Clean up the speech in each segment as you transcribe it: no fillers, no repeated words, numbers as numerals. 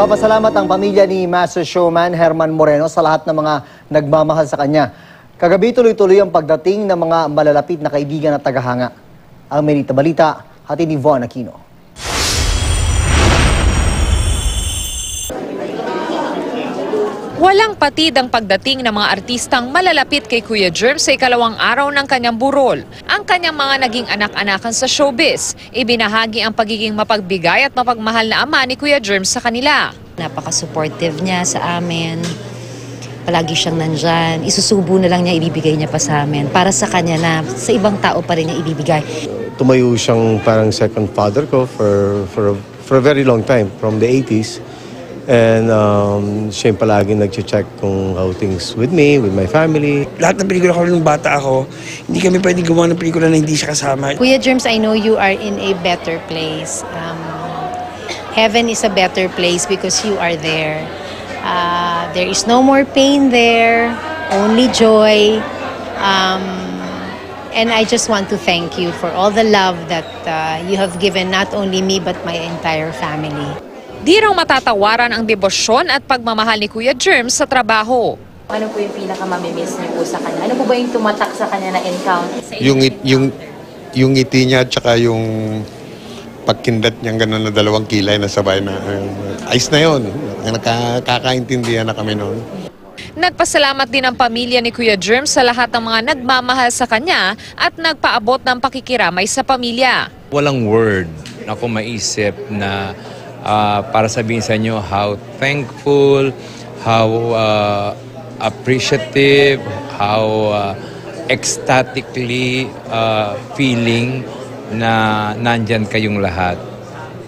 Nagpapasalamat ang pamilya ni Master Showman Herman Moreno sa lahat ng mga nagmamahal sa kanya. Kagabi tuloy-tuloy ang pagdating ng mga malalapit na kaibigan at tagahanga. Ang Merita Balita, hatid ni Von Aquino. Walang patid ang pagdating ng mga artistang malalapit kay Kuya Germ sa ikalawang araw ng kanyang burol. Ang kanyang mga naging anak-anakan sa showbiz, ibinahagi ang pagiging mapagbigay at mapagmahal na ama ni Kuya Germ sa kanila. Napaka-supportive niya sa amin. Palagi siyang nandyan. Isusubo na lang niya, ibibigay niya pa sa amin. Para sa kanya na sa ibang tao pa rin niya ibibigay. Tumayo siyang parang second father ko for a very long time, from the 80s. And siya yung palagi nag-check kung how things with me, with my family. Lahat ng pelikula ko nung bata ako, hindi kami pwede gumawa ng pelikula na hindi siya kasama. Kuya Germs, I know you are in a better place. Heaven is a better place because you are there. There is no more pain there, only joy. And I just want to thank you for all the love that you have given not only me but my entire family. Di raw matatawaran ang debosyon at pagmamahal ni Kuya Germ sa trabaho. Ano po yung pinaka-mamimiss niyo po sa kanya? Ano po ba yung tumatak sa kanya na encounter? Yung ngiti niya at saka yung pagkindat niyang gano'n na dalawang kilay na sabay na ayos na yun. Nakakaintindihan na kami noon. Nagpasalamat din ang pamilya ni Kuya Germ sa lahat ng mga nagmamahal sa kanya at nagpaabot ng pakikiramay sa pamilya. Walang word na ako maisip na para sabihin sa inyo how thankful, how appreciative, how ecstatically feeling na nandyan kayong lahat.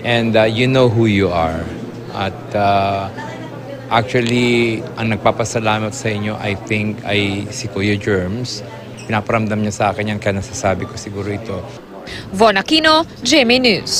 And you know who you are. At actually, ang nagpapasalamat sa inyo, I think, ay si Kuya Germs. Pinaparamdam niya sa akin yan, kaya nasasabi ko siguro ito. Von Aquino, GMA News.